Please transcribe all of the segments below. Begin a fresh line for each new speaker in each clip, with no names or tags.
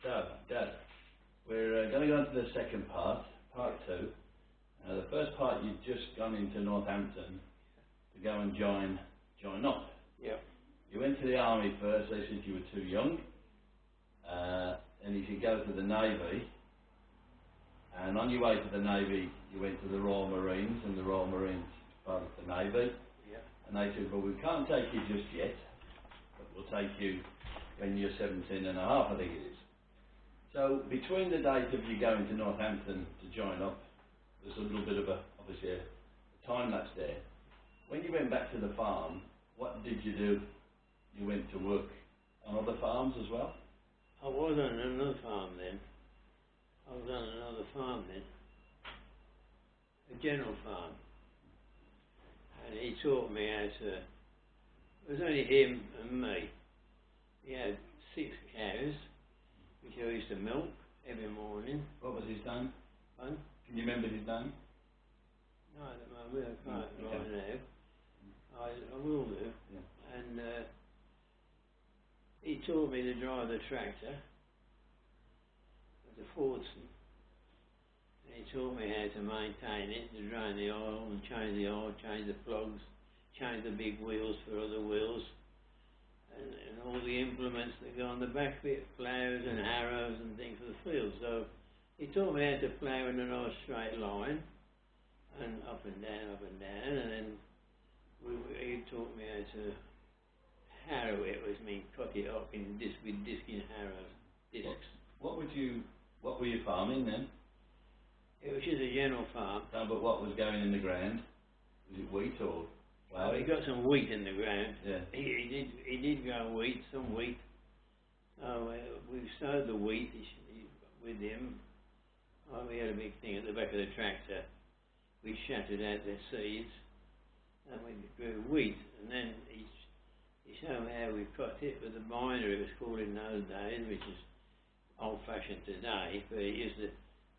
So, Dad, we're going to go on to the second part, part 2. The first part, you'd just gone into Northampton to go and join up.
Yeah.
You went to the army first. They said you were too young, and you should go to the Navy. And on your way to the Navy, you went to the Royal Marines, and the Royal Marines part of the Navy.
Yeah.
And they said, well, we can't take you just yet, but we'll take you when you're 17 and a half, I think it is. So between the date of you going to Northampton to join up, there's a little bit of obviously a time lapse there. When you went back to the farm, what did you do? You went to work on other farms as well?
I was on another farm then. I was on another farm then. A general farm. And he taught me how to... It was only him and me. He had 6 cows, which I used to milk every morning.
What was his name?
Fun.
Can you remember his name?
No, at the moment I can't right now. I will do.
Yeah.
And he taught me to drive the tractor. It was a Fordson. And he taught me how to maintain it, to drain the oil and change the oil, change the plugs, change the big wheels for other wheels, and all the implements that go on the back of it, ploughs and harrows and things for the field. So he taught me how to plough in a nice straight line, and up and down, and then he taught me how to harrow it, which means cut it up in with disking harrows, discs.
What were you farming then?
It was just a general farm.
No, but what was going in the ground? Was it wheat or flour?
Oh, he got some wheat in the ground.
Yeah.
He did grow wheat, some wheat. So we sowed the wheat with him. Oh, we had a big thing at the back of the tractor. We shattered out the seeds and we grew wheat. And then he showed me how we cut it with a binder, it was called in those days, which is old-fashioned today, but he used to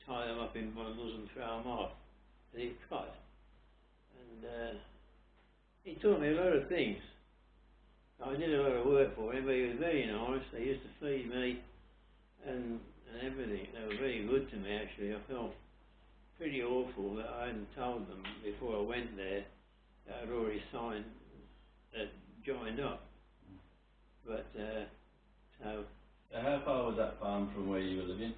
tie them up in bundles and throw them off, and he'd cut. And he taught me a lot of things. I did a lot of work for him, but he was very nice. They used to feed me and everything. They were very good to me, actually. I felt pretty awful that I hadn't told them before I went there that I'd already signed, joined up. But, so
how far was that farm from where you were living?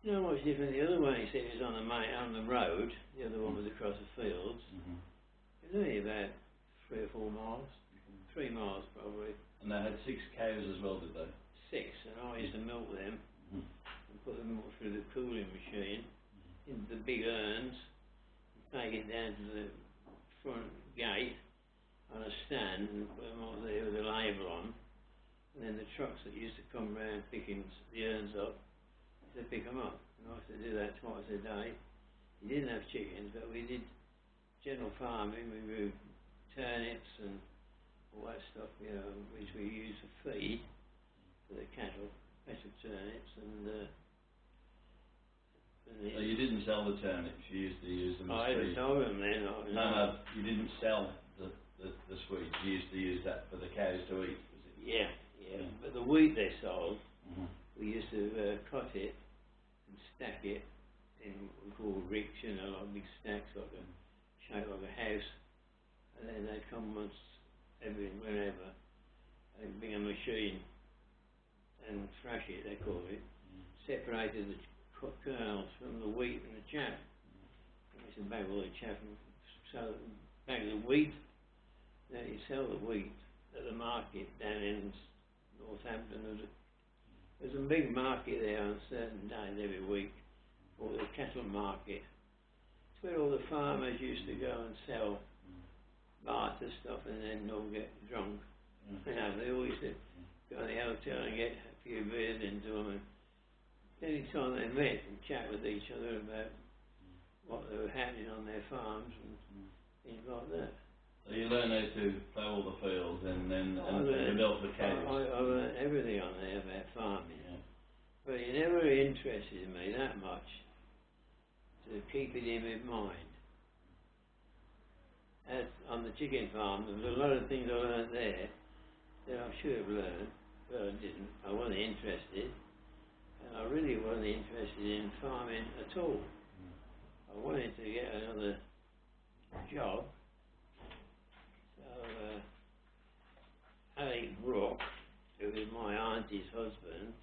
Not much different. The other one, he said, was on the road. The other one was across the fields.
Mm-hmm.
It was only about 3 or 4 miles. 3 miles, probably.
And they had 6 cows as well, did they?
6, and I used to milk them and put them all through the cooling machine into the big urns, and take it down to the front gate on a stand and put them all there with a label on. And then the trucks that used to come round picking the urns up, they pick them up. And I used to do that twice a day. We didn't have chickens, but we did general farming. We grew turnips and all that stuff, you know, which we used for feed for the cattle, special turnips, and
so you didn't sell the turnips, you used to use them as
feed. I sold them then.
No, you didn't sell the sweets, you used to use that for the cows to eat, was it?
Yeah. But the wheat they sold, we used to cut it and stack it in what we call ricks, you know, like big stacks, shaped like a house. And then they'd come once whenever, they'd bring a machine and thrash it, they call it, separated the kernels from the wheat and the chaff. They used to bag all the chaff and bag the wheat. Then you sell the wheat at the market down in Northampton. There's a big market there on certain days every week, called the cattle market. It's where all the farmers used to go and sell barter stuff and then all get drunk. You know, they always used to go to the hotel and get a few beers into them, and any time they met and chat with each other about what they were happening on their farms and things like that.
So you learn how to plough all the fields and then milk the cows.
I learned everything on there about farming. Yeah. But it never interested me that much to keep it in my mind. As on the chicken farm, there was a lot of things I learned there that I should have learned, but I didn't. I wasn't interested. really wasn't interested in farming at all. I wanted to get another job. So Alec Brook, who was my auntie's husband.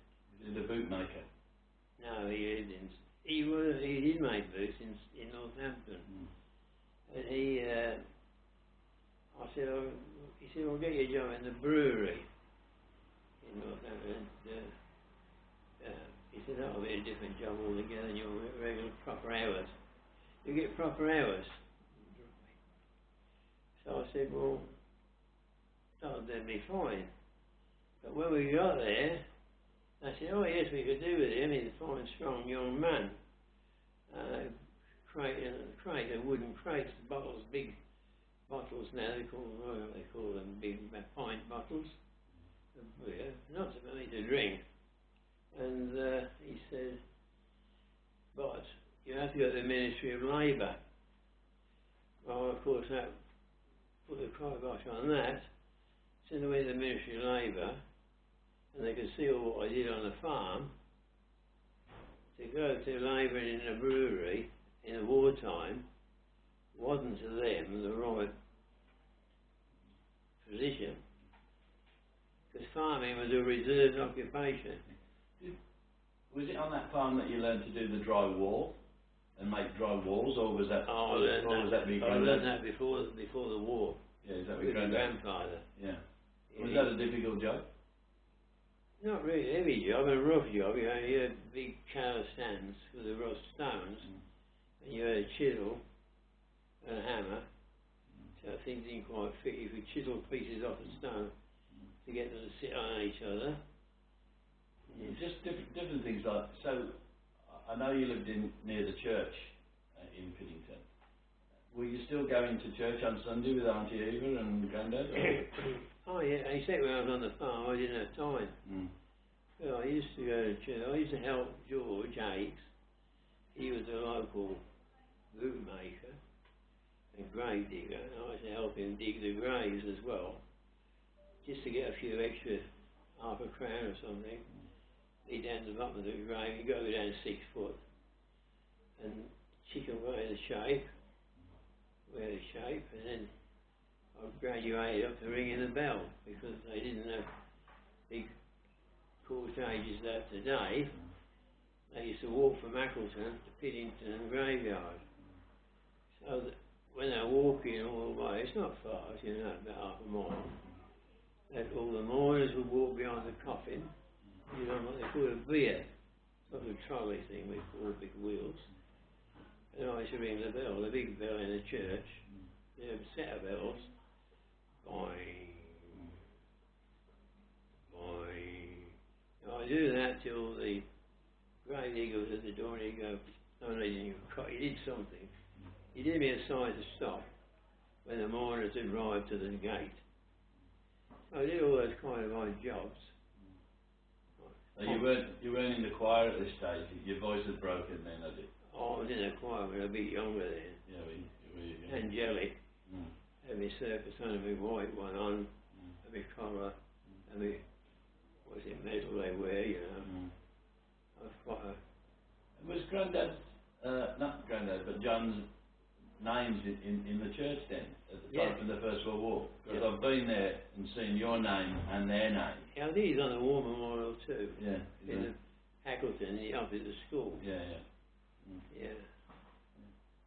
Is it a bootmaker?
No, he did make boots in Northampton. And he said, "I'll get you a job in the brewery in Northampton." He said, "That'll be a different job altogether, and you'll get regular proper hours. You get proper hours." So I said, "Well, that'll be fine." But when we got there, they said, "Oh yes, we could do with him. He's a fine, strong young man." Crate, wooden crates, bottles, big bottles now, they call them big pint bottles of beer, not for me to drink. And he said, "But you have to go to the Ministry of Labour." Well, of course, that put the kibosh on that. Sent away to the Ministry of Labour, and they could see all what I did on the farm. To go to labour in a brewery in the wartime wasn't to them the right position, because farming was a reserved occupation.
Was it on that farm that you learned to do the dry wall and make dry walls, or was that?
I learned that before the war.
Yeah, is that
with my grandfather?
Yeah. Was that a difficult job?
Not really a heavy job, a rough job. You had big cow stands with the rough stones, and you had a chisel and a hammer, so things didn't quite fit. You could chisel pieces off the stone to get them to sit on each other.
Yes. Just different things like, so I know you lived near the church in Piddington. Were you still going to church on Sunday with Auntie Eva and Grandad?
Oh yeah, except when I was on the farm, I didn't have time. Well, I used to go to church. I used to help George Hakes. He was a local bootmaker and grave digger, and I used to help him dig the graves as well, just to get a few extra, half a crown or something. Be down the bottom of the grave, you go down 6 foot, and chick away the shape, and then I graduated up to ringing the bell, because they didn't have big cortèges like today. They used to walk from Ackleton to Piddington graveyard. So that when they're walking all the way, it's not far, about half a mile, that all the mourners would walk behind the coffin, what they call a bier, sort of trolley thing with 4 big wheels. And I used to ring the bell, the big bell in the church. They had a set of bells. Boing, boing. And I do that till the grave digger was at the door, and he'd go, "Oh no, you did something." He did me a sign to stop when the mourners had arrived to the gate. So I did all those kind of odd jobs.
So you weren't in the choir at this stage. Your voice had broken then, had it?
Oh, I was in the choir, but I was a bit younger then.
Yeah, were you?
Angelic. Had my circus on and my white one on, and my collar, and my, medal they wear, I was quite a...
Was Grandad, not Grandad, but John's names in the church then, at the time of the First World War? Because I've been there and seen your name and their name.
Yeah, I think he's on the War Memorial too.
Yeah.
In the Hackleton, up at the school.
Yeah.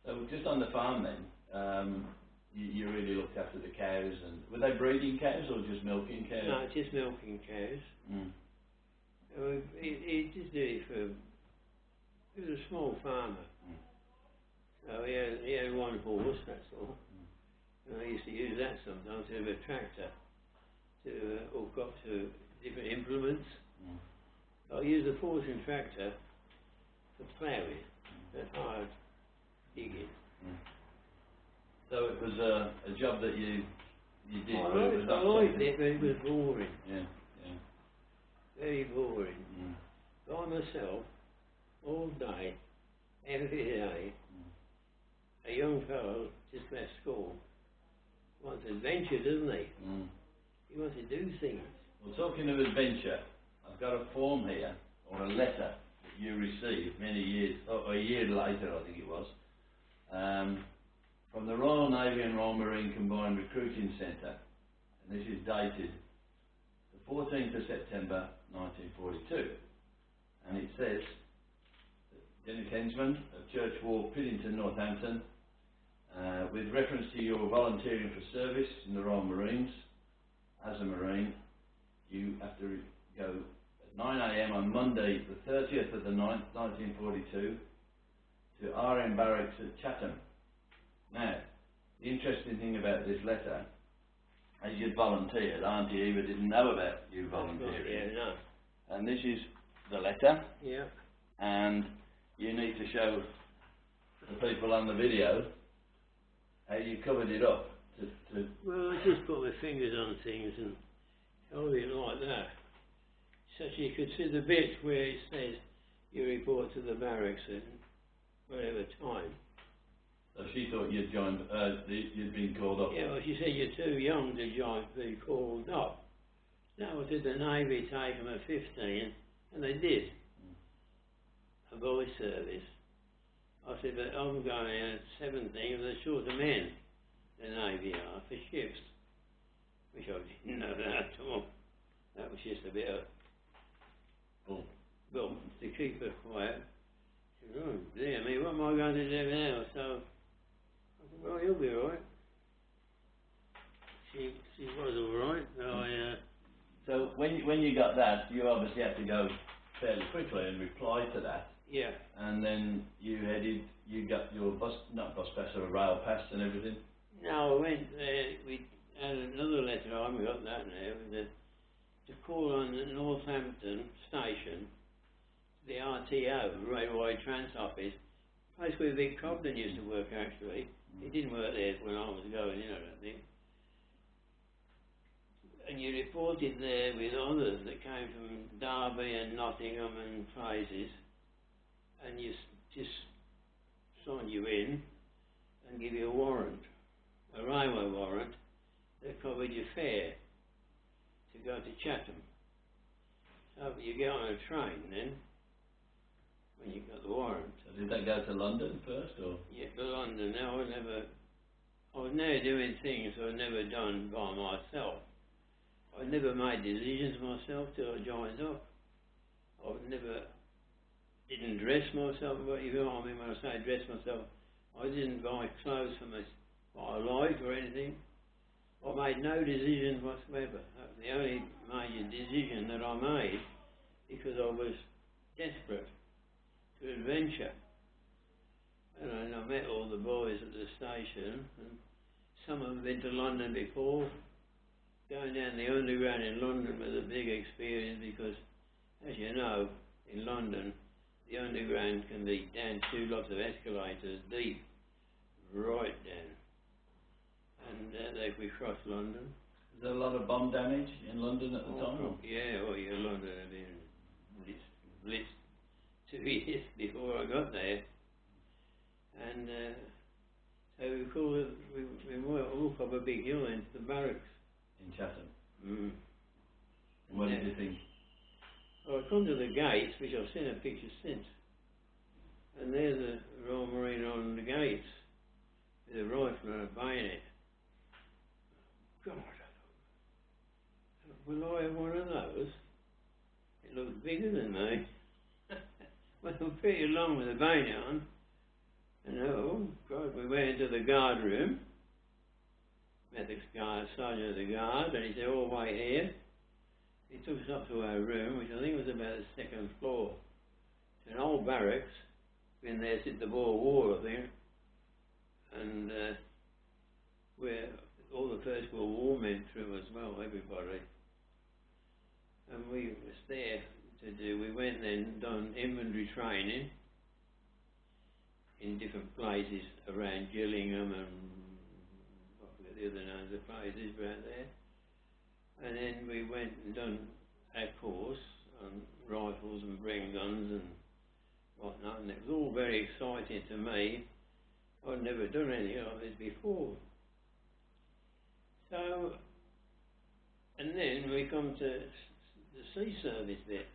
So just on the farm then, you really looked after the cows, and were they breeding cows or just milking cows?
No, just milking cows. He just did it for... He was a small farmer. So he had 1 horse, that's all. And I used to use that sometimes to have a tractor to hook up to different implements. I used a forcing tractor for ploughing and hard digging.
So it was a job that you did.
I liked it, but it was boring.
Yeah.
Very boring. By myself, all day, every day. A young fellow just left school wants adventure, doesn't he? He wants to do things.
Well, talking of adventure, I've got a form here, or a letter, you received many years, or a year later I think it was, from the Royal Navy and Royal Marine Combined Recruiting Centre, and this is dated the 14th of September 1942, and it says, Dennis Hensman of Church Walk, Piddington, Northampton, with reference to your volunteering for service in the Royal Marines, as a Marine, you have to go at 9 AM on Monday the 30th of the 9th, 1942, to RM Barracks at Chatham. Now, the interesting thing about this letter, as you'd volunteered, Auntie Eva didn't know about you volunteering.
Yeah, no.
And this is the letter.
Yeah.
And you need to show the people on the video how you covered it up.
Well, I just put my fingers on things and held it like that. So she could see the bit where it says you report to the barracks at whatever time.
So she thought you'd joined, you'd been called up.
Yeah, well, she said you're too young to join, be called up. No, did the Navy take them at 15? And they did. A boy service. I said, but I'm going in at 17 with the shorter men. The Navy are for shifts, which I didn't know that at all. That was just a bit of, well, to keep her quiet. She said, oh dear me, what am I going to do now? So I said, well, you'll be all right. She was all right.
So when you got that, you obviously had to go fairly quickly and reply to that.
Yeah.
And then you got your bus pass or rail pass and everything.
No, I went there, we had another letter on, we got that now, to call on the Northampton station, the RTO, Railway Trans Office, place where Vic Cobden used to work actually. He didn't work there when I was going in, I don't think. And you reported there with others that came from Derby and Nottingham and places, and you just signed you in and give you a warrant. A railway warrant that covered your fare to go to Chatham. So you get on a train then, when you got the warrant.
So did that go to London first, or?
Yeah, to London. Now I was never doing things I never done by myself. I never made decisions myself till I joined up. I didn't dress myself, but you know what I mean when I say dress myself, I didn't buy clothes for myself. What I like or anything. I made no decisions whatsoever. That was the only major decision that I made because I was desperate to adventure. And I met all the boys at the station, and some of them had been to London before. Going down the underground in London was a big experience because, as you know, in London, the underground can be down 2 lots of escalators deep, right down. And we crossed London.
Was there a lot of bomb damage in London at the time?
Yeah, London had been blitzed 2 years before I got there. And so we walked up a big hill into the barracks.
In Chatham?
Mm.
And what did you think?
Well, I come to the gates, which I've seen a picture since. And there's a Royal Marine on the gates with a rifle and a bayonet. God, will I have one of those? It looks bigger than me. Well, I'm pretty long with a bayonet on. And oh, God, we went into the guard room. Met the sergeant of the guard, and he said, "Oh, wait here." He took us up to our room, which I think was about the 2nd floor. It's an old barracks. Been there since the Boer War, I think. And where all the First World War men through as well, everybody. And we was there to do, we went then and done inventory training in different places around Gillingham and I forget the other names of places around there. And then we went and done our course on rifles and bring guns and whatnot, and it was all very exciting to me. I'd never done anything like this before. So, and then we come to the sea service bit.